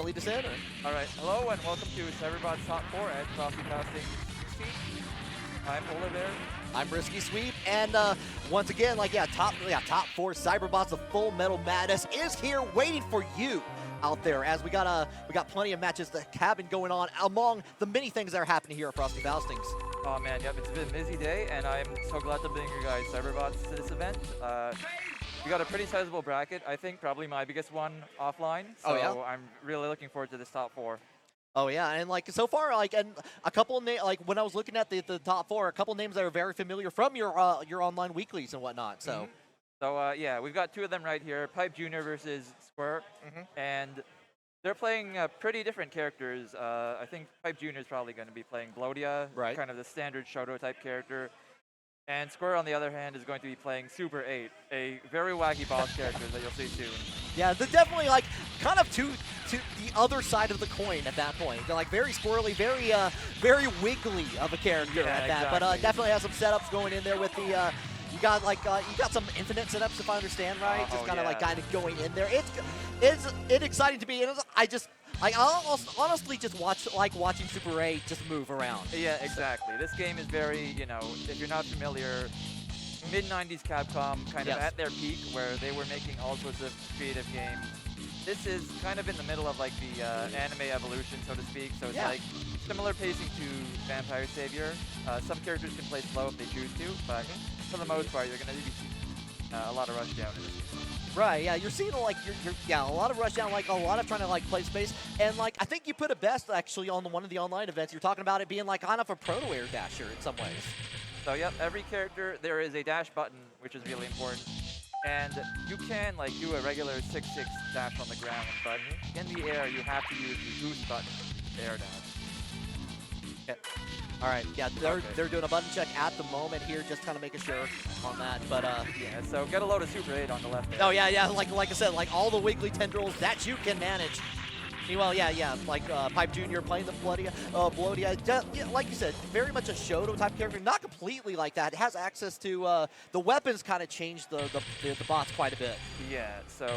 lead us in? Or? All right, hello and welcome to Cyberbots Top 4 at Frosty Faustings. I'm Polar Bear. I'm Risky Sweep, and once again, top 4 Cyberbots of Full Metal Madness is here waiting for you out there. As we got plenty of matches that have been going on among the many things that are happening here at Frosty Faustings. Oh man, yep, it's been a busy day, and I'm so glad to bring you guys Cyberbots to this event. We got a pretty sizable bracket. I think probably my biggest one offline. So I'm really looking forward to this top 4. Oh yeah, and so far, and a couple of when I was looking at the top 4, a couple names that are very familiar from your online weeklies and whatnot. So, yeah, we've got 2 of them right here: Pipe Jnr. versus Square, and they're playing pretty different characters. I think Pipe Jnr. is probably going to be playing Blodia, kind of the standard Shoto type character. And Square, on the other hand, is going to be playing Super 8, a very wacky boss character that you'll see soon. Yeah, they're definitely kind of to the other side of the coin at that point. They're very squirrely, very wiggly of a character at that. Exactly. But definitely has some setups going in there with the. You got some infinite setups, if I understand right. Just kind of going in there. It's exciting to be. I honestly just watching Super 8 just move around. Yeah, exactly. This game is very, if you're not familiar, mid-90s Capcom kind of at their peak where they were making all sorts of creative games. This is kind of in the middle of the anime evolution, so to speak. So it's similar pacing to Vampire Savior. Some characters can play slow if they choose to, but for the most part, you're going to be a lot of rushdown in this game. Right, yeah, you're seeing a lot of rushdown, a lot of trying to play space, and I think you put it best actually on one of the online events. You're talking about it being kind of a proto-air dasher in some ways. So yep, every character there is a dash button, which is really important, and you can do a regular 6-6 dash on the ground, but in the air you have to use the boost button to air dash. Okay. All right, yeah, they're doing a button check at the moment here, just kind of making sure on that. But yeah, so get a load of Super 8 on the left there. Oh yeah, like I said, all the wiggly tendrils that you can manage. Well, Pipe Jr. playing the Blodia, like you said, very much a Shoto type character, not completely like that. It has access to the weapons, kind of changed the bots quite a bit. Yeah, so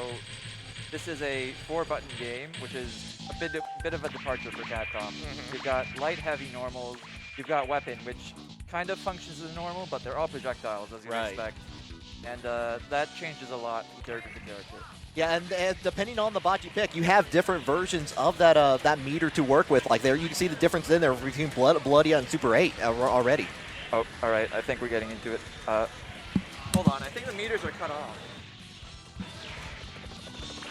this is a 4-button game, which is a bit of a departure for Capcom. You've got light, heavy, normals. You've got weapon, which kind of functions as normal, but they're all projectiles, as you expect. And that changes a lot from character to character. Yeah, and depending on the bot you pick, you have different versions of that meter to work with. There, you can see the difference in there between Blodia and Super 8 already. Oh, all right. I think we're getting into it. Hold on. I think the meters are cut off.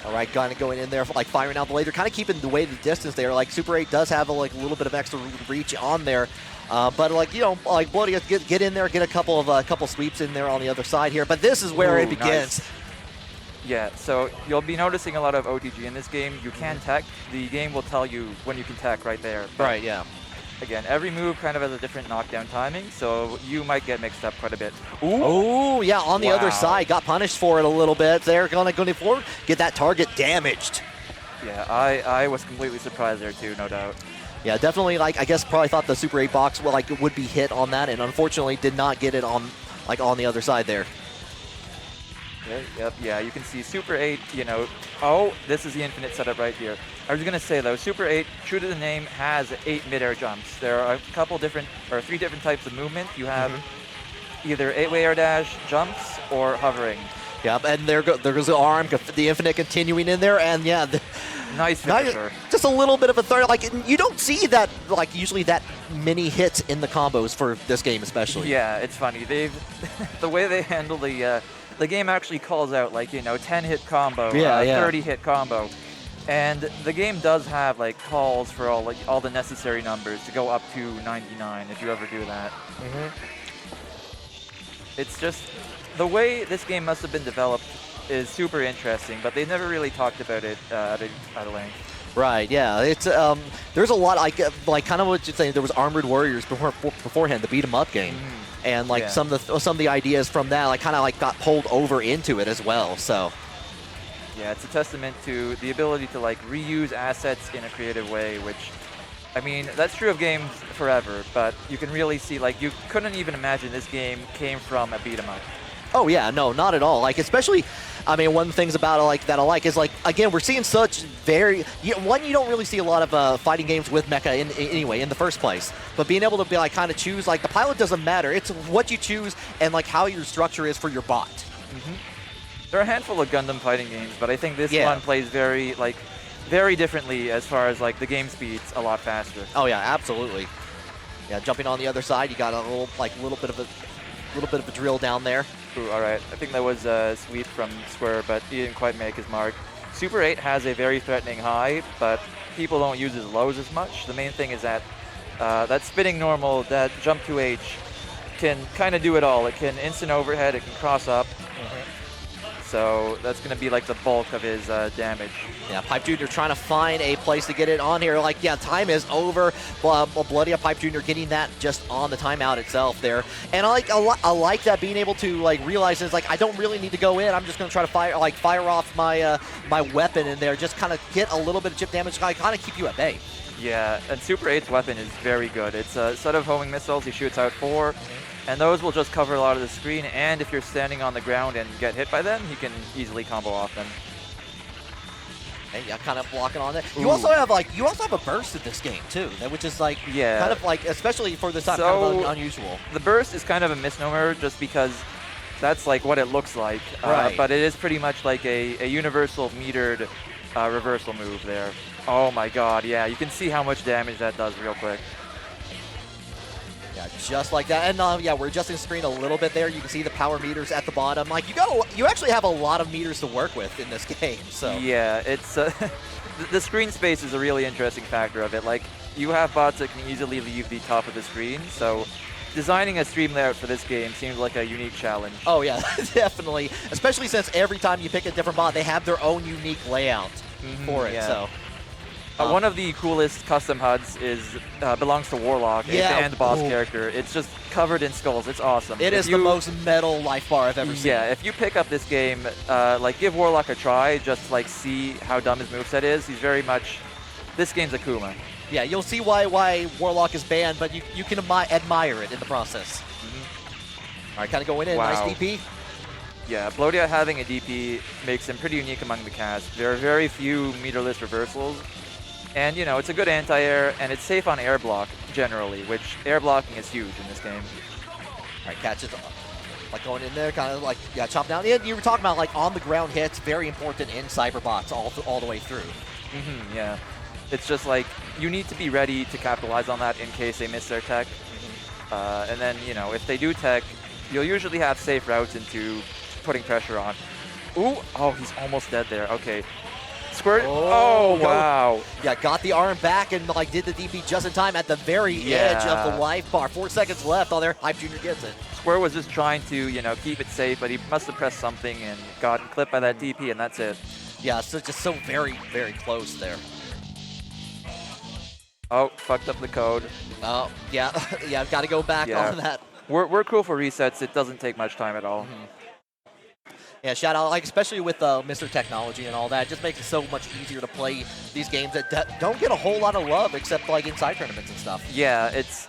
All right, kind of going in there, firing out the laser, kind of keeping the distance there. Super 8 does have a little bit of extra reach on there. But Blodia get in there, get a couple sweeps in there on the other side here. But this is where it begins. Nice. Yeah, so you'll be noticing a lot of OTG in this game. You can tech. The game will tell you when you can tech right there. But right, yeah. Again, every move kind of has a different knockdown timing, so you might get mixed up quite a bit. Ooh, yeah, on the other side, got punished for it a little bit. They're going forward, get that target damaged. Yeah, I was completely surprised there too, no doubt. Yeah, definitely. I guess probably thought the Super 8 box would be hit on that, and unfortunately did not get it on on the other side there. Okay, yep, yeah, you can see Super 8. Oh, this is the infinite setup right here. I was gonna say though, Super 8, true to the name, has 8 mid-air jumps. There are a 3 different types of movement. You have either 8-way air dash, jumps, or hovering. Yep, and there goes the arm, the infinite continuing in there, and yeah. Nice finisher. Just a little bit of a third. You don't see that, usually that many hits in the combos for this game especially. Yeah, it's funny. The way they handle the game actually calls out 10-hit combo, 30-hit combo. And the game does have calls for all the necessary numbers to go up to 99 if you ever do that. It's just the way this game must have been developed is super interesting, but they never really talked about it at a length. Right, yeah. It's there's a lot kind of what you're saying. There was Armored Warriors beforehand, the beat 'em up game, and some of the ideas from that got pulled over into it as well. So. Yeah, it's a testament to the ability to reuse assets in a creative way, which, I mean, that's true of games forever, but you can really see, you couldn't even imagine this game came from a beat 'em up. Oh yeah, no, not at all. Like especially, I mean, one of the things about it, like that I like is like again we're seeing such very you don't really see a lot of fighting games with mecha anyway in the first place. But being able to be like kind of choose like the pilot doesn't matter. It's what you choose and like how your structure is for your bot. Mm-hmm. There are a handful of Gundam fighting games, but I think this one plays very differently as far as like the game speed's a lot faster. Oh yeah, absolutely. Yeah, jumping on the other side, you got a little bit of a drill down there. Ooh, all right. I think that was a sweep from Square, but he didn't quite make his mark. Super 8 has a very threatening high, but people don't use his lows as much. The main thing is that that spinning normal, that jump 2H, can kind of do it all. It can instant overhead, it can cross up. So that's going to be like the bulk of his damage. Yeah, Pipe Jr. trying to find a place to get it on here. Like, yeah, time is over. Bloody Pipe Jr. getting that just on the timeout itself there. And I like that being able to like realize it's like I don't really need to go in. I'm just going to try to fire off my my weapon in there. Just kind of get a little bit of chip damage. Kind of keep you at bay. Yeah, and Super 8's weapon is very good. It's a set of homing missiles. He shoots out 4. And those will just cover a lot of the screen, and if you're standing on the ground and get hit by them, he can easily combo off them. And yeah, kind of blocking on it. You also have a burst in this game too, which is like kind of like especially for this time kind of unusual. The burst is kind of a misnomer just because that's like what it looks like, right. But it is pretty much like a universal metered reversal move there. Oh my god, yeah, you can see how much damage that does real quick. Yeah, just like that. And yeah, we're adjusting the screen a little bit there. You can see the power meters at the bottom. Like you actually have a lot of meters to work with in this game. So yeah, it's the screen space is a really interesting factor of it. Like you have bots that can easily leave the top of the screen. So designing a stream layout for this game seems like a unique challenge. Oh yeah, definitely. Especially since every time you pick a different bot, they have their own unique layout for it. Yeah. So. One of the coolest custom HUDs belongs to Warlock, and boss character. It's just covered in skulls. It's awesome. It is the most metal life bar I've ever seen. Yeah, if you pick up this game, like give Warlock a try, just to, like see how dumb his moveset is. He's very much, this game's Akuma. Yeah, you'll see why Warlock is banned, but you can admire it in the process. All right, kind of going in. Wow. Nice DP. Yeah, Blodia having a DP makes him pretty unique among the cast. There are very few meterless reversals. And, you know, it's a good anti-air, and it's safe on air block, generally, which air blocking is huge in this game. All right, catches, like, going in there, kind of, like, yeah, chop down. Yeah, you were talking about, like, on-the-ground hits, very important in Cyberbots all the way through. Yeah. It's just, like, you need to be ready to capitalize on that in case they miss their tech. And then, you know, if they do tech, you'll usually have safe routes into putting pressure on. Ooh! Oh, he's almost dead there. Okay. Squirt. Oh, wow. Yeah, got the arm back and like did the DP just in time at the very edge of the life bar. 4 seconds left on there. Pipe Jr. gets it. Square was just trying to, you know, keep it safe, but he must have pressed something and gotten clipped by that DP, and that's it. Yeah, so just so very, very close there. Oh, fucked up the code. Oh, yeah. Yeah, I've got to go back on that. We're cool for resets. It doesn't take much time at all. Yeah, shout out, like especially with Mr. Technology and all that. It just makes it so much easier to play these games that don't get a whole lot of love except like inside tournaments and stuff. Yeah, it's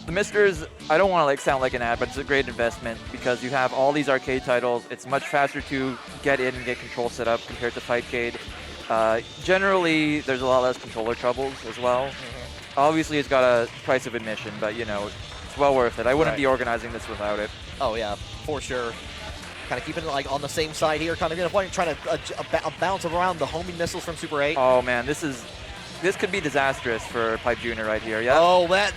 the Misters. I don't want to like sound like an ad, but it's a great investment because you have all these arcade titles. It's much faster to get in and get control set up compared to Fightcade. Generally, there's a lot less controller troubles as well. Obviously, it's got a price of admission, but you know, it's well worth it. I wouldn't be organizing this without it. Oh yeah, for sure. Kind of keeping it like on the same side here, kind of trying to bounce around the homing missiles from Super 8. Oh man, this could be disastrous for Pipe Jr. right here. Yeah. Oh, that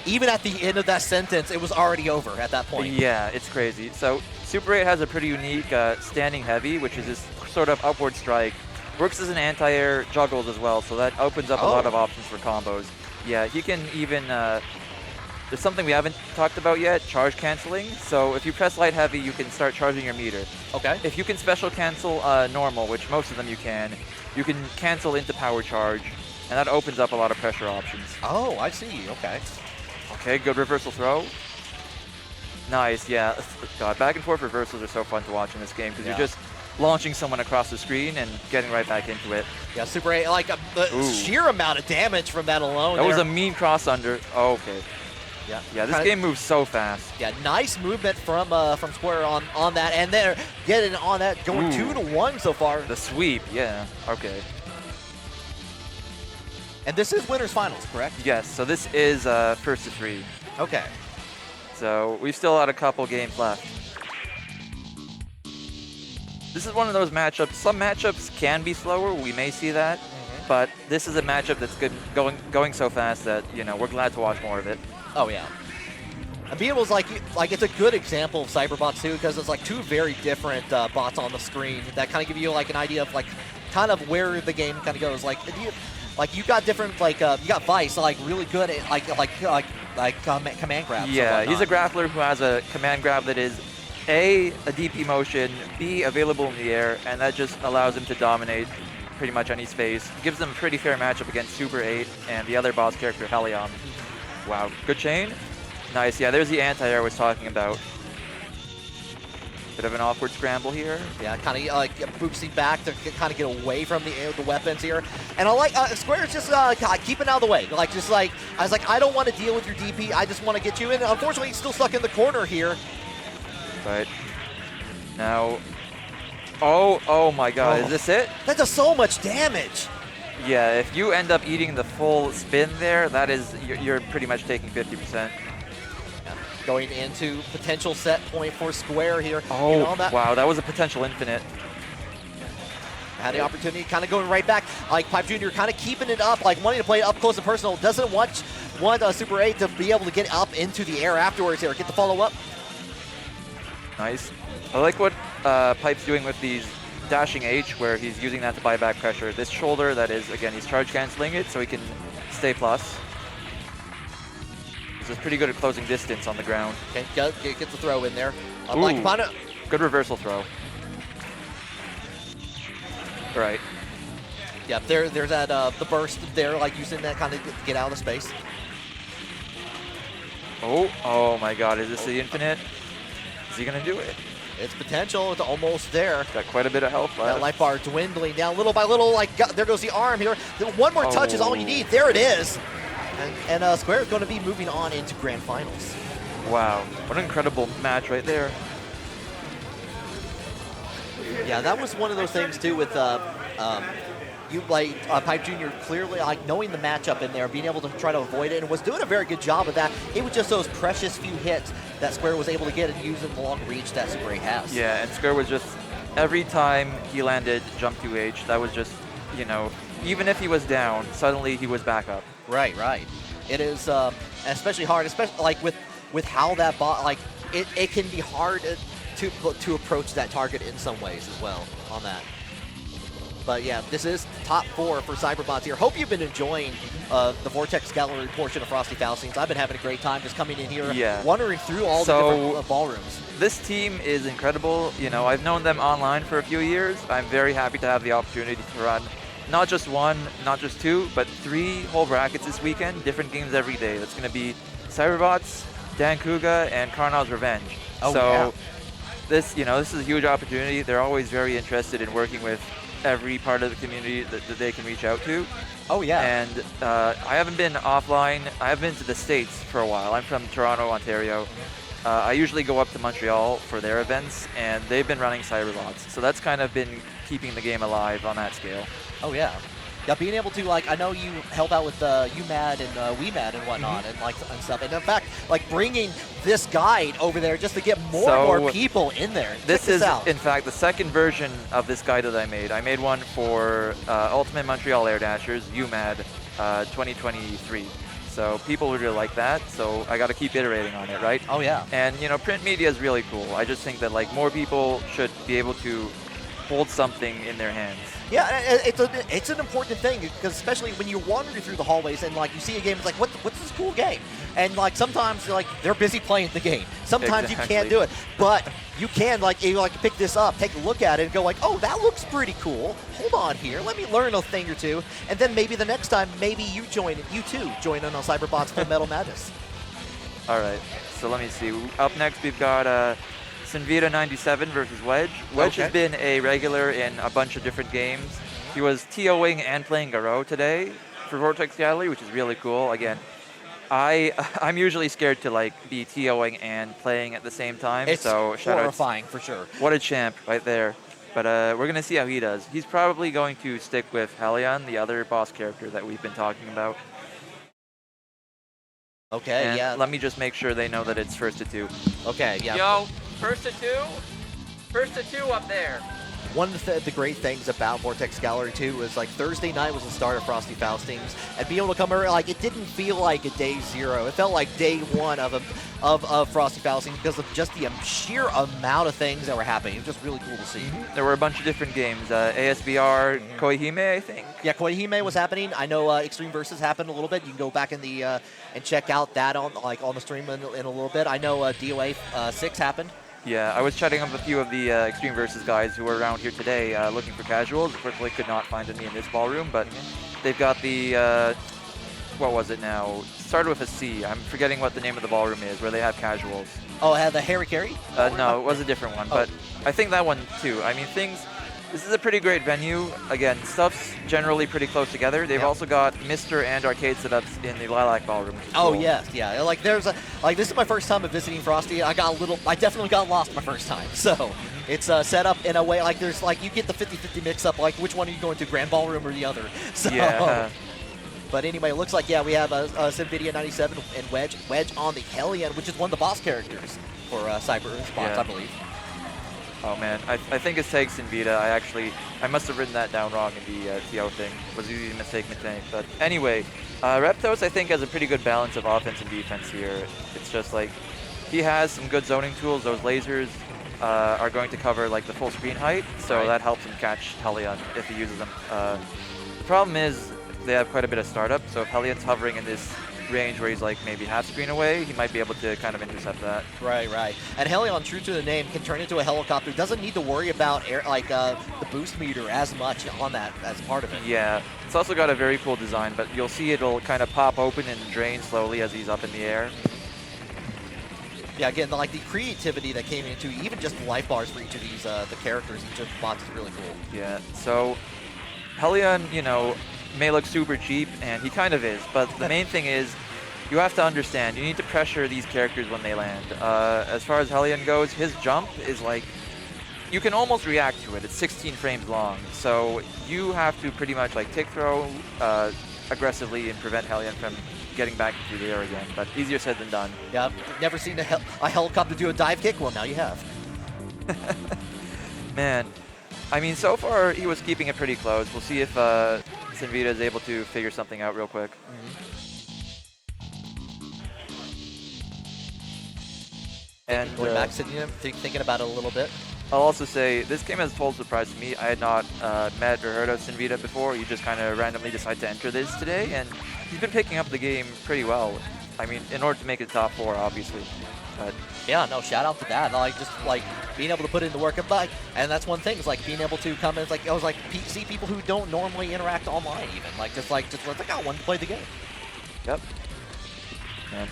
even at the end of that sentence, it was already over at that point. Yeah, it's crazy. So Super 8 has a pretty unique standing heavy, which is this sort of upward strike. Works as an anti-air, juggles as well, so that opens up a lot of options for combos. Yeah, he can even. There's something we haven't talked about yet, charge canceling. So if you press light heavy, you can start charging your meter. Okay. If you can special cancel normal, which most of them you can cancel into power charge, and that opens up a lot of pressure options. Oh, I see, okay. Okay, good reversal throw. Nice, yeah. God, back and forth reversals are so fun to watch in this game, because you're just launching someone across the screen and getting right back into it. Yeah, Super 8, like the sheer amount of damage from that alone. That was a mean cross under. Oh, okay. Yeah. Yeah, this game moves so fast. Yeah, nice movement from Square on that, and they're getting on that, going 2-1 so far. The sweep, yeah. Okay. And this is winners finals, correct? Yes. So this is first to 3. Okay. So we've still got a couple games left. This is one of those matchups. Some matchups can be slower. We may see that, but this is a matchup that's good, going so fast that we're glad to watch more of it. Oh yeah. And being was like it's a good example of Cyberbots too, because it's like two very different bots on the screen that kind of give you like an idea of like kind of where the game kind of goes. Like you got different you got Vice like really good at like command grabs. Yeah, he's a grappler who has a command grab that is A, DP motion, B, available in the air, and that just allows him to dominate pretty much any space. Gives them a pretty fair matchup against Super 8 and the other boss character, Helion. Wow, good chain. Nice, yeah, there's the anti-air I was talking about. Bit of an awkward scramble here. Yeah, kind of boosting back to kind of get away from the weapons here. And I like Square's just keeping out of the way. I was like, I don't want to deal with your DP. I just want to get you in. Unfortunately, he's still stuck in the corner here. But now, oh my God, is this it? That does so much damage. Yeah, if you end up eating the full spin there, that is, you're pretty much taking 50%. Going into potential set point for Square here. Oh, wow, that was a potential infinite. Had the opportunity, kind of going right back. Like Pipe Jr. kind of keeping it up, like wanting to play it up close and personal. Doesn't want Super 8 to be able to get up into the air afterwards here. Get the follow up. Nice. I like what Pipe's doing with these dashing H, where he's using that to buy back pressure. This shoulder, that is, again, he's charge canceling it so he can stay plus. This is pretty good at closing distance on the ground. Okay, get the throw in there. Good reversal throw. Right. Yeah, there's that the burst there, like using that kind of get out of the space. Oh my God, is this the infinite? Is he gonna do it? It's potential. It's almost there. Got quite a bit of health left. That life bar dwindling down little by little. There goes the arm here. One more touch is all you need. There it is. And Square is going to be moving on into grand finals. Wow, what an incredible match right there. Yeah, that was one of those things too with Pipe Jr. clearly knowing the matchup in there, being able to try to avoid it, and was doing a very good job of that. It was just those precious few hits that Square was able to get and using the long reach that Super 8 has. Yeah, and Square was just, every time he landed jump 2H, that was just, even if he was down, suddenly he was back up. Right. It is especially hard, especially with how that bot, it can be hard to approach that target in some ways as well on that. But yeah, this is top 4 for Cyberbots here. Hope you've been enjoying the Vortex Gallery portion of Frosty Faustings. I've been having a great time just coming in here, wandering through all the different ballrooms. This team is incredible. I've known them online for a few years. I'm very happy to have the opportunity to run not just 1, not just 2, but 3 whole brackets this weekend, different games every day. That's going to be Cyberbots, Dan Kuga, and Karnav's Revenge. This is a huge opportunity. They're always very interested in working with every part of the community that they can reach out to. Oh yeah. And I haven't been offline. I have been to the States for a while. I'm from Toronto, Ontario. I usually go up to Montreal for their events, and they've been running Cyberbots. So that's kind of been keeping the game alive on that scale. Oh yeah. Yeah, being able to, I know you help out with UMAD and WeMAD and whatnot, and stuff. And in fact, bringing this guide over there just to get more and more people in there. This is, in fact, the second version of this guide that I made. I made one for Ultimate Montreal Air Dashers, UMAD 2023. So people really like that, so I got to keep iterating on it, right? Oh yeah. And print media is really cool. I just think that more people should be able to hold something in their hands. Yeah, it's an important thing, because especially when you're wandering through the hallways and you see a game, it's like, what's this cool game? And sometimes they're busy playing the game. Sometimes you can't do it, but you can pick this up, take a look at it, and go oh, that looks pretty cool. Hold on here, let me learn a thing or two, and then maybe the next time, maybe you too join in on Cyberbots Full Metal Madness. All right, so let me see. Up next, we've got Sinvita 97 versus Wedge. Wedge has been a regular in a bunch of different games. He was TOing and playing Garou today for Vortex Gallery, which is really cool. Again, I'm usually scared to like be TOing and playing at the same time. It's so shout horrifying for sure. What a champ right there. But we're gonna see how he does. He's probably going to stick with Helion, the other boss character that we've been talking about. Okay, and yeah. Let me just make sure they know that it's first to 2. Okay, yeah. Yo, first to 2? First to 2 up there. One of the great things about Vortex Gallery 2 is like Thursday night was the start of Frosty Faustings, and being able to come early, like it didn't feel like a day 0. It felt like day 1 of Frosty Faustings because of just the sheer amount of things that were happening. It was just really cool to see. There were a bunch of different games. ASBR, Koihime, I think. Yeah, Koihime was happening. I know Extreme Versus happened a little bit. You can go back in the and check out that on the stream in a little bit. I know DOA 6 happened. Yeah, I was chatting up with a few of the Extreme Versus guys who were around here today looking for casuals. Unfortunately, could not find any in this ballroom, but they've got the, what was it now? Started with a C. I'm forgetting what the name of the ballroom is, where they have casuals. Oh, it had the Harry Carey? No, it was a different one, but I think that one too. I mean, this is a pretty great venue. Again, stuff's generally pretty close together. They've also got Mr. and arcade setups in the Lilac Ballroom. Oh, yes, yeah. Like, this is my first time of visiting Frosty. I definitely got lost my first time. So, it's set up in a way, like, there's, like, you get the 50-50 mix-up, like, which one are you going to, Grand Ballroom or the other? So, yeah. But anyway, it looks like, yeah, we have Cyberbots 97 and Wedge on the Hellion, which is one of the boss characters for Cyberbots, I believe. Oh man, I think it's Tags and Vita. I must have written that down wrong in the TO thing. Was easy to mistake mistake. But anyway, Reptos I think has a pretty good balance of offense and defense here. It's just like he has some good zoning tools. Those lasers are going to cover like the full screen height, so that helps him catch Hellion if he uses them. The problem is they have quite a bit of startup, so if Hellion's hovering in this range where he's like maybe half screen away, he might be able to kind of intercept that. Right. And Hellion, true to the name, can turn into a helicopter. Doesn't need to worry about air, the boost meter as much on that as part of it. Yeah, it's also got a very cool design, but you'll see it'll kind of pop open and drain slowly as he's up in the air. Yeah, again, like the creativity that came into even just the life bars for each of these the characters and just bots is really cool. Yeah, so Hellion, you know, may look super cheap, and he kind of is, but the main thing is you have to understand, you need to pressure these characters when they land. As far as Hellion goes, his jump is like, you can almost react to it. It's 16 frames long, so you have to pretty much like tick throw aggressively and prevent Hellion from getting back into the air again, but easier said than done. Yeah, I've never seen a helicopter do a dive kick. Well, now you have. Man, I mean, so far he was keeping it pretty close. We'll see if Sinvita is able to figure something out real quick. And going back, thinking about it a little bit. I'll also say, this game has a total surprise to me. I had not met or heard of Sinvita before. You just kind of randomly decide to enter this today, and he's been picking up the game pretty well. I mean, in order to make it top 4, obviously. But yeah, no, shout out to that. Just being able to put in the work, and that's one thing. Is like being able to come in. It's like I was like see people who don't normally interact online, even just I want to play the game. Yep. Man.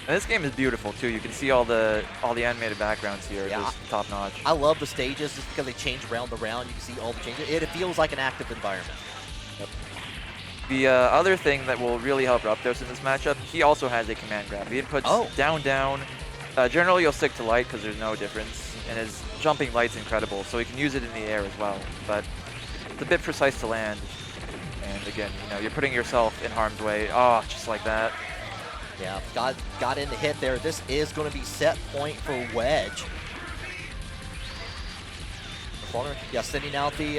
And this game is beautiful too. You can see all the animated backgrounds here. Yeah. Just top notch. I love the stages just because they change round to round. You can see all the changes. It feels like an active environment. Yep. The other thing that will really help Reptos in this matchup, he also has a command grab. He puts down, down. Generally, you'll stick to light because there's no difference, and his jumping light's incredible, so he can use it in the air as well. But it's a bit precise to land, and again, you know, you're putting yourself in harm's way. Oh, just like that. Yeah, got in the hit there. This is going to be set point for Wedge. Yeah, sending out the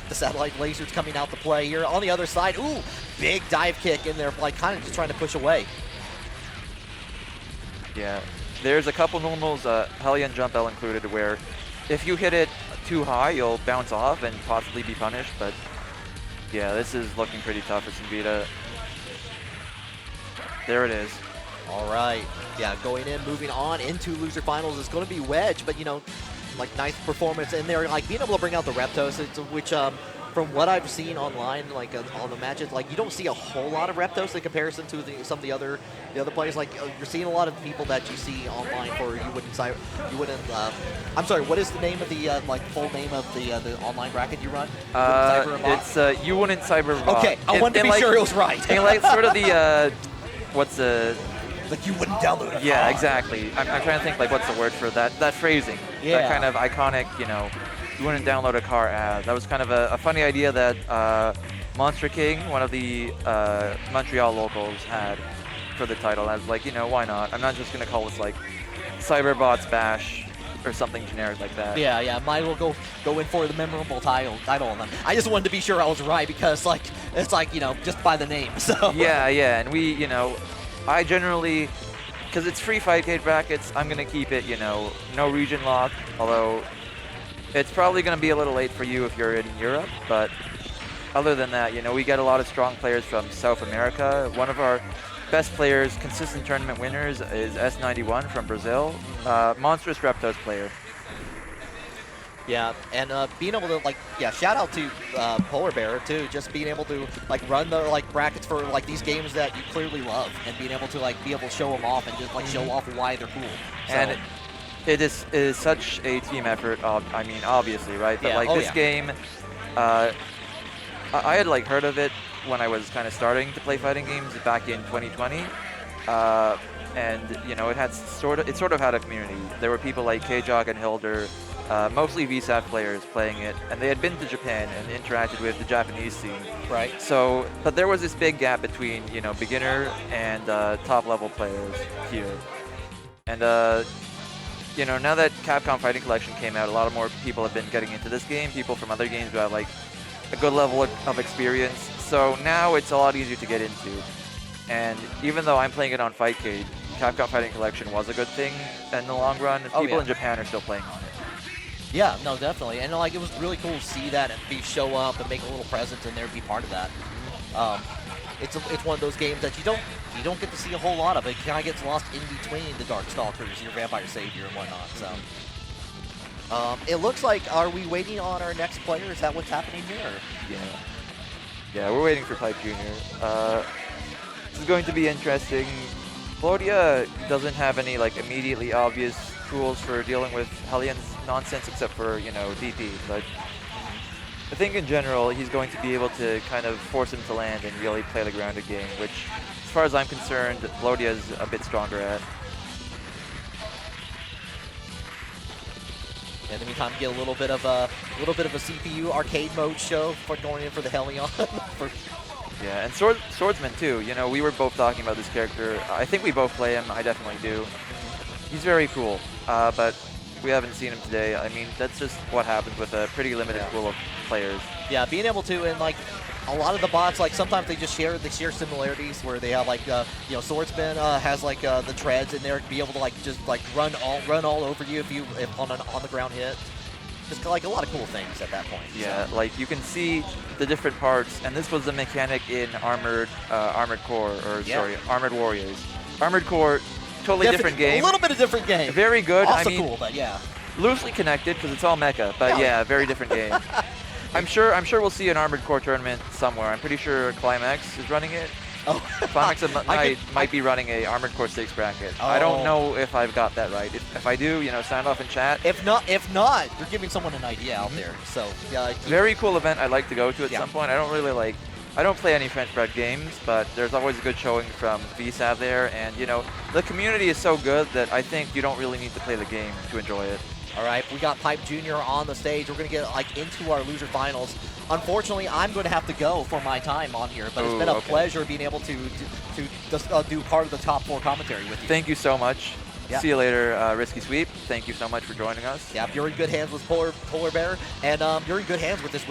satellite lasers coming out to play here. On the other side, ooh, big dive kick in there, like kind of just trying to push away. Yeah, there's a couple normals, Hellion jump L included, where if you hit it too high, you'll bounce off and possibly be punished. But yeah, this is looking pretty tough for Sinvita. There it is. All right. Yeah, going in, moving on into loser finals is going to be Wedge, but you know, like nice performance in there, like being able to bring out the Reptos, which from what I've seen online, like on the matches, like you don't see a whole lot of Reptos in comparison to some of the other players. Like you're seeing a lot of people that you see online for I'm sorry, what is the name of the full name of the online bracket you run? It's you wouldn't Cyberbot. Okay, I wanted to be sure it was right. In like sort of the what's the... Like you wouldn't download a Yeah, car. exactly. I'm trying to think like what's the word for that phrasing. Yeah. That kind of iconic, you know, you wouldn't download a car as. That was kind of a funny idea that Monster King, one of the Montreal locals, had for the title. I was like, you know, why not? I'm not just going to call this like Cyberbots Bash or something generic like that. Yeah, might as well go in for the memorable title on them. I just wanted to be sure I was right because like it's like, you know, just by the name. So Yeah, and we, you know, I generally, because it's free Fightcade brackets, I'm going to keep it, you know, no region lock, although it's probably going to be a little late for you if you're in Europe, but other than that, you know, we get a lot of strong players from South America. One of our best players, consistent tournament winners, is S91 from Brazil. Monstrous Reptos player. Yeah, and being able to like, shout out to Polar Bear too, just being able to like run the like brackets for like these games that you clearly love, and being able to like show them off and just like show off why they're cool. So, And it is such a team effort. I mean, obviously, right? But like this game, I had like heard of it when I was kind of starting to play fighting games back in 2020. And you know, it sort of had a community. There were people like K-Jog and Hilder, mostly VSAT players playing it, and they had been to Japan and interacted with the Japanese scene. Right. So, but there was this big gap between, you know, beginner and top level players here. And you know, now that Capcom Fighting Collection came out, a lot more people have been getting into this game. People from other games who have like a good level of experience. So now it's a lot easier to get into. And even though I'm playing it on Fightcade, Capcom Fighting Collection was a good thing in the long run. People in Japan are still playing on it. Yeah, no, definitely. And like it was really cool to see that and show up and make a little presence in there and be part of that. It's one of those games that you don't get to see a whole lot of. It kind of gets lost in between the Darkstalkers, your Vampire Savior and whatnot. So it looks like, are we waiting on our next player? Is that what's happening here? Yeah, we're waiting for Pipe Jnr. This is going to be interesting. Blodia doesn't have any like immediately obvious tools for dealing with Hellions nonsense except for, you know, DP, but I think in general he's going to be able to kind of force him to land and really play the grounded game, which as far as I'm concerned, Blodia is a bit stronger at. In the meantime, get a little bit of a CPU arcade mode show for going in for the Hellion. Yeah, and Swordsman too. You know, we were both talking about this character. I think we both play him. I definitely do. He's very cool, but we haven't seen him today. I mean, that's just what happens with a pretty limited pool of players. Yeah, being able to, and like a lot of the bots, like sometimes they share similarities where they have like you know, Swordsman has like the treads in there, be able to like just like run all over you if on the ground hit. Just like a lot of cool things at that point. Yeah, so. Like you can see the different parts, and this was the mechanic in Armored Core, or sorry, Armored Warriors. Armored Core, totally different game. A little bit of different game. Very good. Also I mean, cool, but yeah. Loosely connected because it's all mecha, but yeah, very different game. I'm sure we'll see an Armored Core tournament somewhere. I'm pretty sure Climax is running it. Oh. Climax might be running a Armored Core 6 bracket. Oh. I don't know if I've got that right. If I do, you know, sound off in chat. If not, you're giving someone an idea out there. So yeah, very cool event I'd like to go to at some point. I don't play any French bred games, but there's always a good showing from VSAV there, and you know, the community is so good that I think you don't really need to play the game to enjoy it. All right, we got Pipe Jr. on the stage. We're going to get like into our loser finals. Unfortunately, I'm going to have to go for my time on here, but it's been a pleasure being able to do part of the top 4 commentary with you. Thank you so much. Yeah. See you later, Risky Sweep. Thank you so much for joining us. Yeah, you're in good hands with Polar Bear, and you're in good hands with this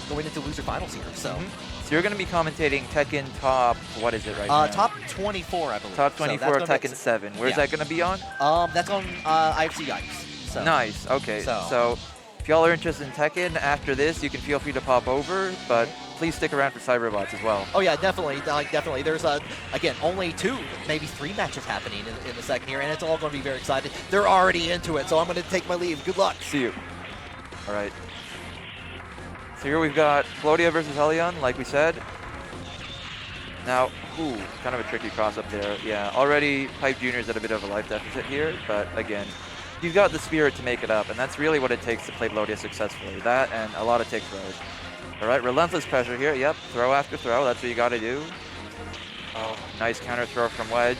going into loser finals here. So. So you're going to be commentating Tekken top, what is it right now? Top 24, I believe. Top 24 of Tekken 7. Where's that going to be on? That's on IFC Ice. So. Nice. Okay. So if y'all are interested in Tekken, after this, you can feel free to pop over, but please stick around for Cyberbots as well. Oh yeah, definitely. Definitely. There's again, only 2, maybe 3 matches happening in the second here, and it's all going to be very exciting. They're already into it, so I'm going to take my leave. Good luck. See you. All right. So here we've got Blodia versus Hellion, like we said. Now, kind of a tricky cross up there. Yeah, already Pipe Jr. is at a bit of a life deficit here, but again, you've got the spirit to make it up, and that's really what it takes to play Blodia successfully. That and a lot of take throws. All right, relentless pressure here. Yep, throw after throw. That's what you got to do. Oh, nice counter throw from Wedge.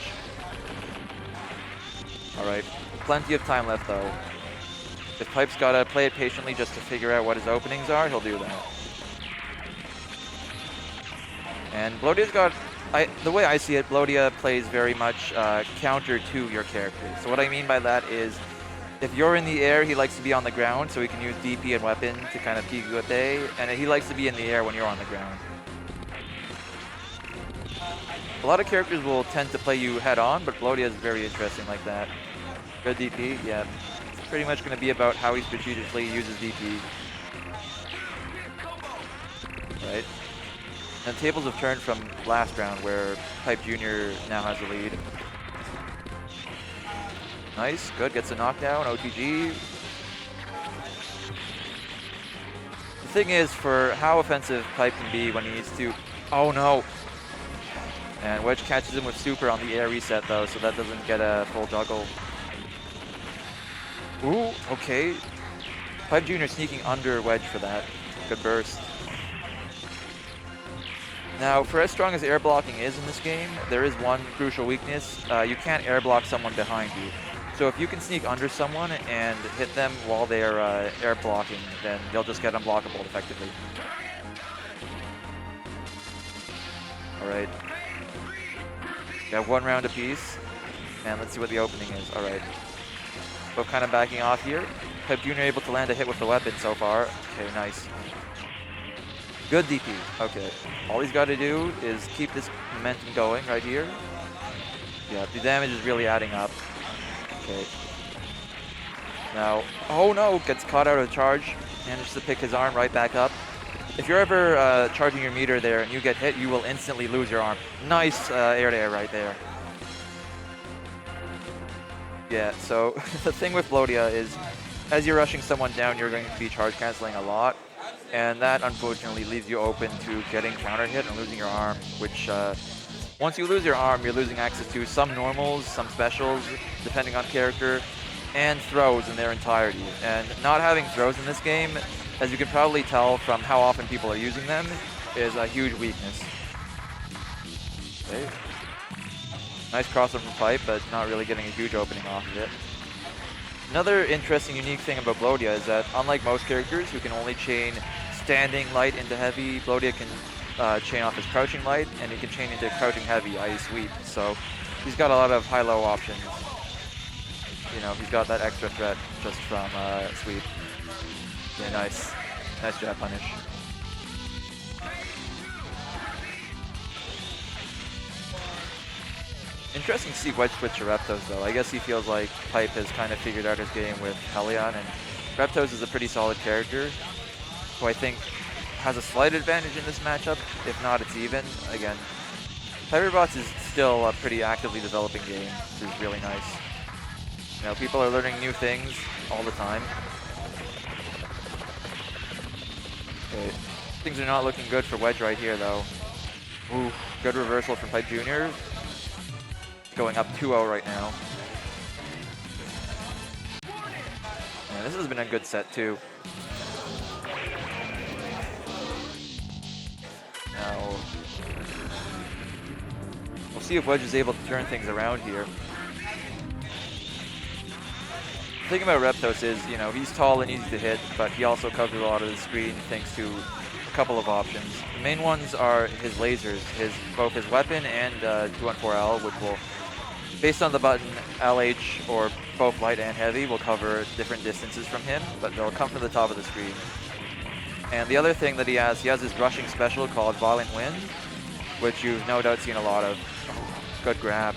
All right, plenty of time left though. If Pipe's got to play it patiently just to figure out what his openings are, he'll do that. And Blodia's got, the way I see it, Blodia plays very much counter to your character. So what I mean by that is, if you're in the air, he likes to be on the ground, so he can use DP and weapon to kind of keep you at bay, and he likes to be in the air when you're on the ground. A lot of characters will tend to play you head on, but Blodia is very interesting like that. Good DP, yeah. It's pretty much going to be about how he strategically uses DP. Right. And tables have turned from last round where Pipe Jr. now has the lead. Nice, good, gets a knockdown, OTG. The thing is, for how offensive Pipe can be when he needs to... Oh no! And Wedge catches him with super on the air reset though, so that doesn't get a full juggle. Ooh, okay. Pipe Jr. sneaking under Wedge for that. Good burst. Now, for as strong as air blocking is in this game, there is one crucial weakness. You can't air block someone behind you. So if you can sneak under someone and hit them while they're air blocking, then they'll just get unblockable effectively. All right. Got 1 round apiece, and let's see what the opening is. All right. Both kind of backing off here. Pipe Jr. able to land a hit with the weapon so far. Okay, nice. Good DP. Okay. All he's got to do is keep this momentum going right here. Yeah, the damage is really adding up. Okay. Now, oh no, gets caught out of charge. Manages to pick his arm right back up. If you're ever charging your meter there and you get hit, you will instantly lose your arm. Nice air-to-air right there. Yeah, so the thing with Blodia is, as you're rushing someone down, you're going to be charge canceling a lot. And that, unfortunately, leaves you open to getting counter hit and losing your arm, which, once you lose your arm, you're losing access to some normals, some specials, depending on character, and throws in their entirety. And not having throws in this game, as you can probably tell from how often people are using them, is a huge weakness. Okay. Nice crossover from Pipe, but not really getting a huge opening off of it. Another interesting, unique thing about Blodia is that, unlike most characters who can only chain standing light into heavy, Blodia can chain off his crouching light, and he can chain into crouching heavy, i.e. sweep. So he's got a lot of high-low options. You know, he's got that extra threat just from sweep. Yeah, nice. Nice jab punish. Interesting to see Wedge switch to Reptos though. I guess he feels like Pipe has kind of figured out his game with Helion, and Reptos is a pretty solid character, who I think has a slight advantage in this matchup. If not, it's even. Again, Cyberbots is still a pretty actively developing game, which is really nice. You know, people are learning new things all the time. Okay. Things are not looking good for Wedge right here though. Ooh, good reversal from Pipe Jr. Going up 2-0 right now. Yeah, this has been a good set too. Now, we'll see if Wedge is able to turn things around here. The thing about Reptos is, you know, he's tall and easy to hit, but he also covers a lot of the screen thanks to a couple of options. The main ones are his lasers, both his weapon and 214L, which will, based on the button, LH or both light and heavy will cover different distances from him, but they'll come from the top of the screen. And the other thing that he has this rushing special called Violent Wind, which you've no doubt seen a lot of. Good grab.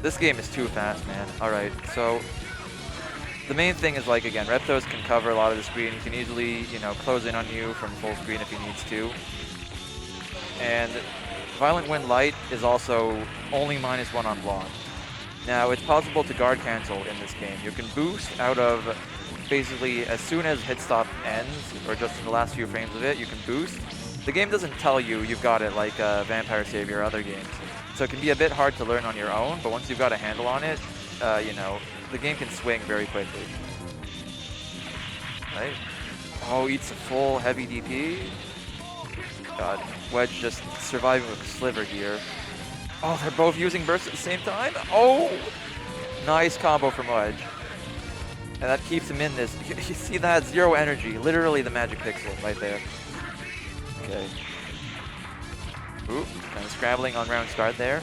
This game is too fast, man. Alright, so the main thing is, like, again, Reptos can cover a lot of the screen. He can easily, you know, close in on you from full screen if he needs to. And Violent Wind Light is also only -1 on block. Now, it's possible to guard cancel in this game. You can boost out of basically as soon as hit stop ends, or just in the last few frames of it, you can boost. The game doesn't tell you you've got it like Vampire Savior or other games. So it can be a bit hard to learn on your own, but once you've got a handle on it, you know, the game can swing very quickly. Right? Oh, eats a full heavy DP. God, Wedge just surviving with Sliver here. Oh, they're both using burst at the same time? Oh! Nice combo from Wedge. And that keeps him in this. You see that? 0 energy. Literally the magic pixel right there. Okay. Ooh, kind of scrambling on round start there.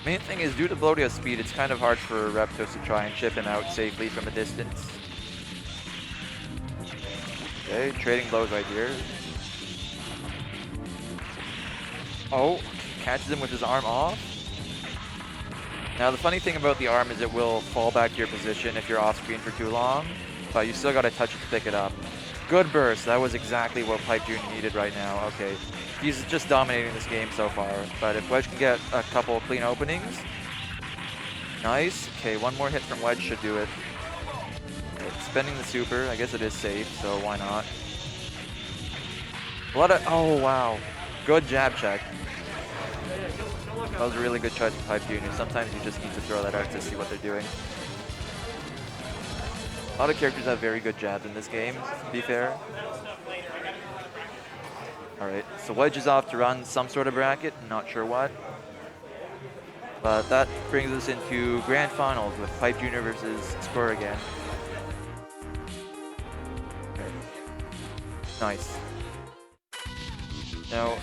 Main thing is, due to Blodia's speed, it's kind of hard for Reptos to try and chip him out safely from a distance. Okay, trading blows right here. Oh, catches him with his arm off. Now the funny thing about the arm is it will fall back to your position if you're off screen for too long, but you still gotta touch it to pick it up. Good burst, that was exactly what Pipe Jnr needed right now. Okay, he's just dominating this game so far, but if Wedge can get a couple clean openings, nice. Okay, one more hit from Wedge should do it. Spending the super, I guess it is safe, so why not? Oh wow, good jab check. That was a really good choice from Pipe Jnr. Sometimes you just need to throw that out to see what they're doing. A lot of characters have very good jabs in this game, to be fair. Alright, so Wedge is off to run some sort of bracket, not sure what. But that brings us into Grand Finals with Pipe Jnr versus Spur again. Okay. Nice. Now,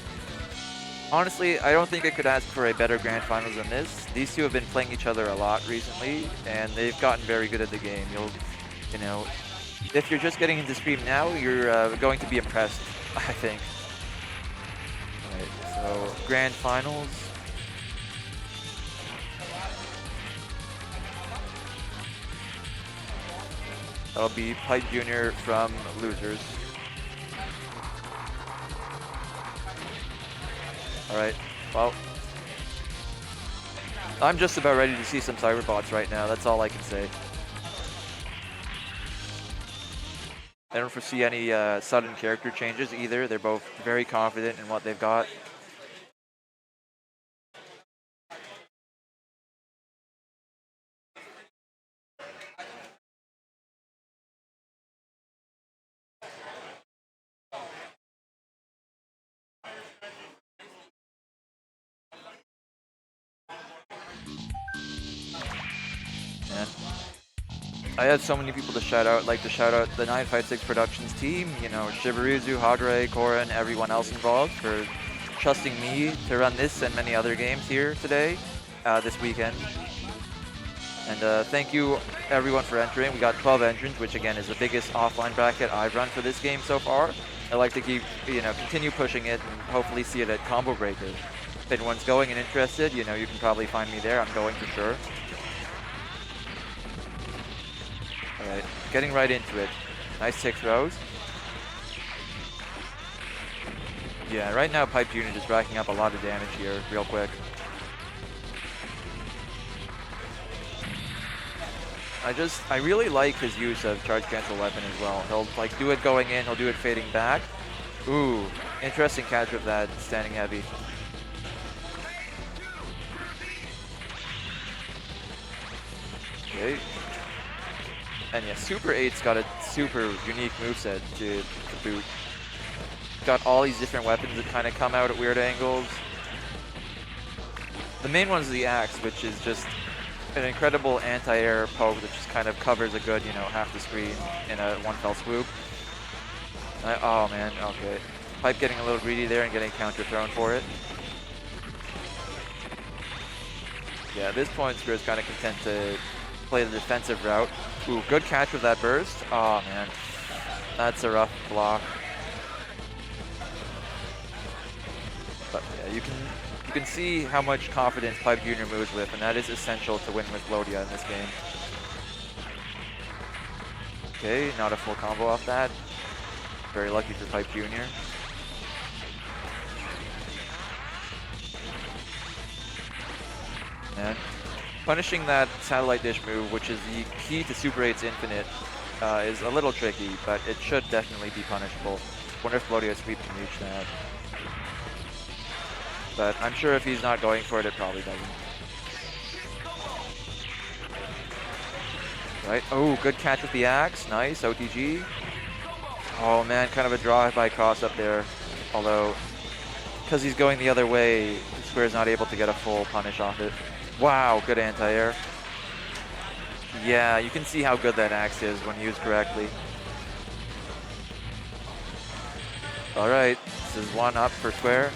honestly, I don't think I could ask for a better Grand Finals than this. These two have been playing each other a lot recently, and they've gotten very good at the game. You know, if you're just getting into Stream now, you're going to be impressed, I think. Alright, so Grand Finals. That'll be Pipe Jnr from Losers. Alright, well, I'm just about ready to see some Cyberbots right now, that's all I can say. I don't foresee any sudden character changes either, they're both very confident in what they've got. I had so many people to shout out, like to shout out the 956 Productions team, you know, Shibarizu, Hadre, Korin, everyone else involved for trusting me to run this and many other games here today, this weekend. And thank you everyone for entering. We got 12 entrants, which again is the biggest offline bracket I've run for this game so far. I like to keep, you know, continue pushing it and hopefully see it at Combo Breaker. If anyone's going and interested, you know, you can probably find me there. I'm going for sure. Alright, getting right into it. Nice 6 rows. Yeah, right now Pipe Jnr just racking up a lot of damage here, real quick. I really like his use of charge cancel weapon as well. He'll like do it going in, he'll do it fading back. Ooh, interesting catch with that standing heavy. Okay. And yeah, Super 8's got a super unique moveset to boot. Got all these different weapons that kind of come out at weird angles. The main one is the axe, which is just an incredible anti-air poke that just kind of covers a good, you know, half the screen in a one fell swoop. Oh man, okay. Pipe getting a little greedy there and getting counter thrown for it. Yeah, at this point, Spur's kind of content to play the defensive route. Ooh, good catch with that burst. Oh man, that's a rough block. But yeah, you can see how much confidence Pipe Jnr moves with, and that is essential to win with Blodia in this game. Okay, not a full combo off that. Very lucky for Pipe Jnr. And punishing that satellite dish move, which is the key to Super 8's infinite, is a little tricky, but it should definitely be punishable. Wonder if Blodia Sweep can reach that. But I'm sure if he's not going for it, it probably doesn't. Right, oh, good catch with the axe, nice, OTG. Oh man, kind of a drive-by cross up there. Although, because he's going the other way, Square's not able to get a full punish off it. Wow, good anti-air. Yeah, you can see how good that axe is when used correctly. All right, this is 1 up for Square.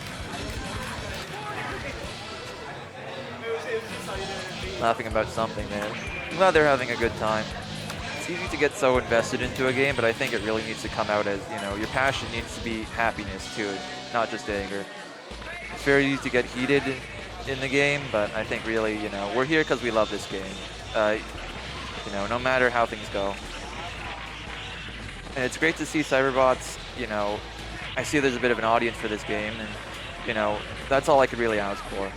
Laughing about something there. I'm glad they're having a good time. It's easy to get so invested into a game, but I think it really needs to come out as, you know, your passion needs to be happiness too, not just anger. It's very easy to get heated in the game, but I think really, you know, we're here because we love this game. You know, no matter how things go. And it's great to see Cyberbots, you know, I see there's a bit of an audience for this game, and, you know, that's all I could really ask for.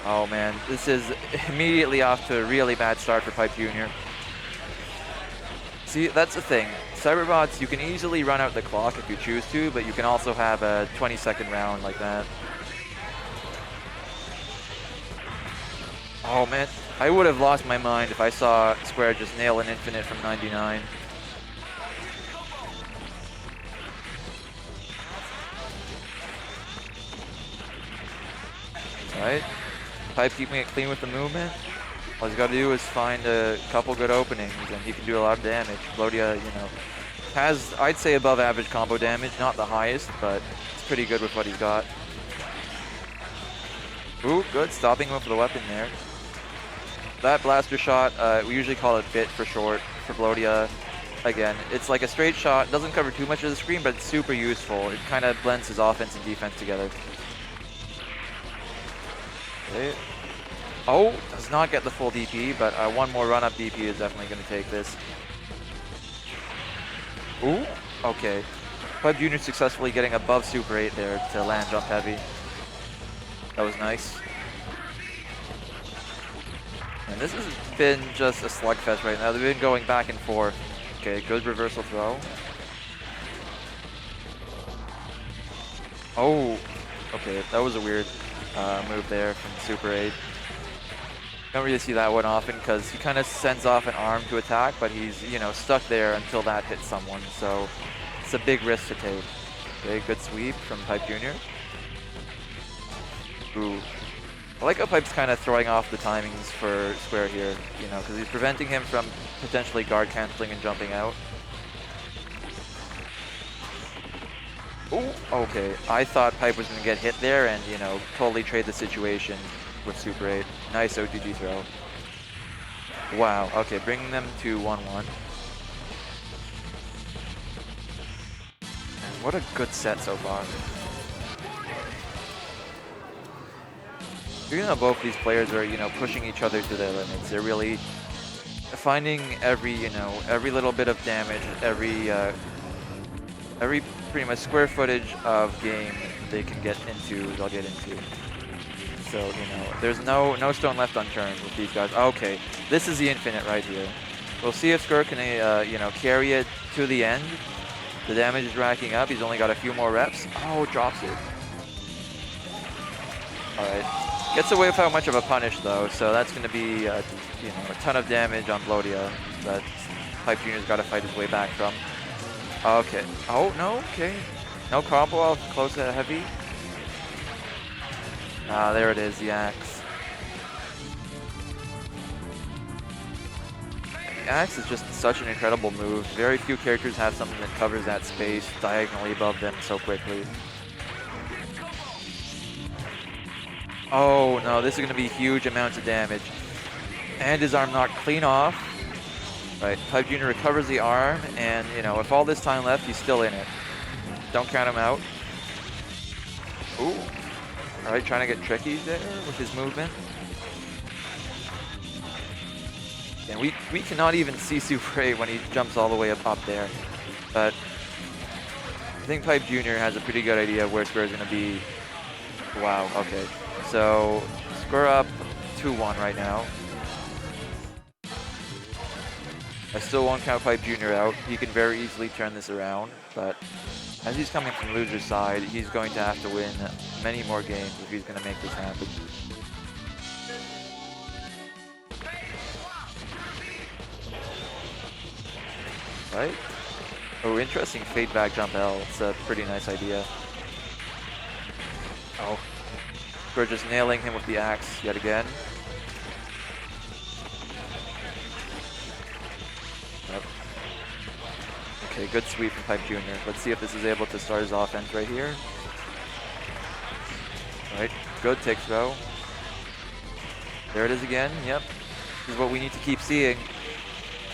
Oh man, this is immediately off to a really bad start for Pipe Jr. See, that's the thing. Cyberbots, you can easily run out the clock if you choose to, but you can also have a 20-second round like that. Oh man, I would have lost my mind if I saw Square just nail an infinite from 99. Alright. Pipe keeping it clean with the movement. All he's got to do is find a couple good openings, and he can do a lot of damage. Blodia, you know, has, I'd say, above average combo damage. Not the highest, but it's pretty good with what he's got. Ooh, good. Stopping him with the weapon there. That blaster shot, we usually call it bit for short for Blodia. Again, it's like a straight shot. Doesn't cover too much of the screen, but it's super useful. It kind of blends his offense and defense together. Okay. Oh, does not get the full DP, but one more run-up DP is definitely going to take this. Ooh, okay. Pipe Jr. successfully getting above Super 8 there to land jump heavy. That was nice. And this has been just a slugfest right now. They've been going back and forth. Okay, good reversal throw. Oh, okay, that was a weird move there from Super 8. Don't really see that one often because he kind of sends off an arm to attack, but he's, you know, stuck there until that hits someone. So it's a big risk to take. Okay, good sweep from Pipe Jr. Ooh. I like how Pipe's kind of throwing off the timings for Square here, you know, because he's preventing him from potentially guard canceling and jumping out. Ooh, okay. I thought Pipe was going to get hit there and, you know, totally trade the situation with Super 8. Nice OTG throw. Wow, okay, bringing them to 1-1. What a good set so far. Even though both these players are, you know, pushing each other to their limits, they're really finding every, you know, every little bit of damage, every pretty much square footage of game they can get into, they'll get into. So, you know, there's no stone left unturned with these guys. Okay, this is the infinite right here. We'll see if Square can, you know, carry it to the end. The damage is racking up. He's only got a few more reps. Oh, drops it. All right. Gets away without much of a punish, though, so that's going to be, you know, a ton of damage on Blodia that Pipe Jr.'s got to fight his way back from. Okay. Oh, no, okay. No combo off close to heavy. Ah, there it is, the axe. The axe is just such an incredible move. Very few characters have something that covers that space diagonally above them so quickly. Oh no, this is going to be huge amounts of damage. And his arm knocked clean off. Right, Pipe Jr. recovers the arm, and you know, with all this time left, he's still in it. Don't count him out. Ooh. Alright, trying to get tricky there with his movement. And we cannot even see Super 8 when he jumps all the way up there. But I think Pipe Jr. has a pretty good idea of where Square is going to be. Wow, okay. So, Square up 2-1 right now. I still won't count Pipe Jr. out. He can very easily turn this around, but as he's coming from loser's side, he's going to have to win many more games if he's going to make this happen. Right? Oh, interesting fade back jump L. It's a pretty nice idea. Oh. We're just nailing him with the axe yet again. Yep. Okay, good sweep from Pipe Jr. Let's see if this is able to start his offense right here. Right, good take throw. There it is again, yep. This is what we need to keep seeing.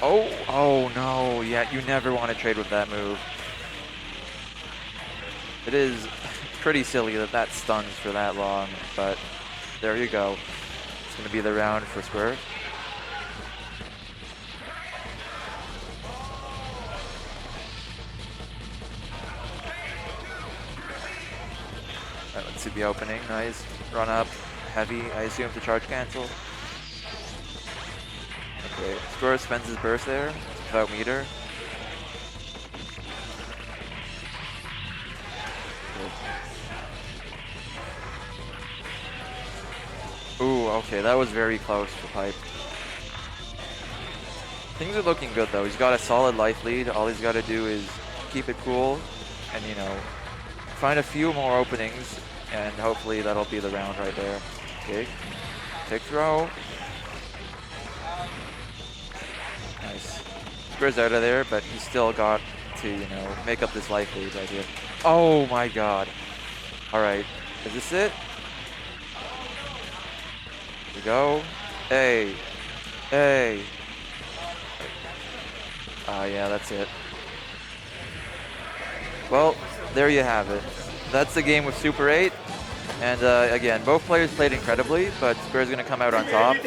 Oh no, yeah, you never want to trade with that move. It is pretty silly that that stuns for that long, but there you go. It's going to be the round for Square. Alright, let's see the opening. Nice. Run up. Heavy, I assume, to charge cancel. Okay, Square spends his burst there without meter. Ooh, okay, that was very close for Pipe. Things are looking good though. He's got a solid life lead. All he's got to do is keep it cool and, you know, find a few more openings, and hopefully that'll be the round right there. Okay, take throw. Nice. Square's out of there, but he's still got to, you know, make up this life lead right here. Oh my god. All right, is this it? Here we go. Hey. Hey. Yeah, that's it. Well, there you have it. That's the game with Super 8. And again, both players played incredibly, but Square's going to come out on top.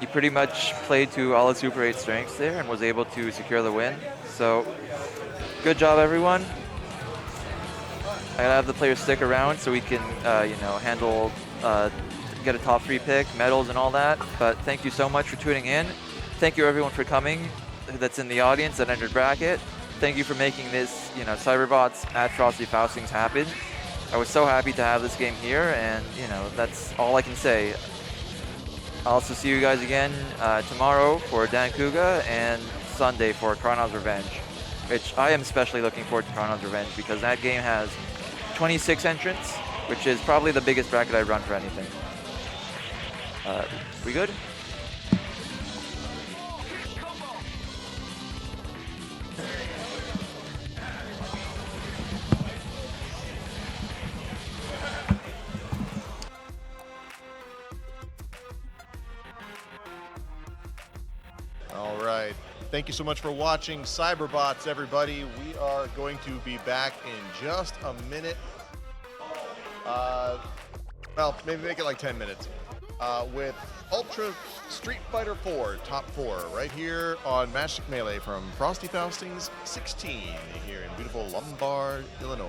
He pretty much played to all of Super 8's strengths there and was able to secure the win. So, good job, everyone. I gotta have the players stick around so we can, you know, handle, get a top 3 pick, medals, and all that. But thank you so much for tuning in. Thank you, everyone, for coming. That's in the audience that entered bracket. Thank you for making this, you know, Cyberbots at Frosty Faustings happen. I was so happy to have this game here, and, you know, that's all I can say. I'll also see you guys again tomorrow for Dan Kuga and Sunday for Chrono's Revenge, which I am especially looking forward to Chrono's Revenge because that game has 26 entrants, which is probably the biggest bracket I've run for anything. We good? All right. Thank you so much for watching Cyberbots, everybody. We are going to be back in just a minute. Well, maybe make it like 10 minutes. With Ultra Street Fighter 4 Top 4 right here on Matchstick Melee from Frosty Faustings 16 here in beautiful Lombard, Illinois.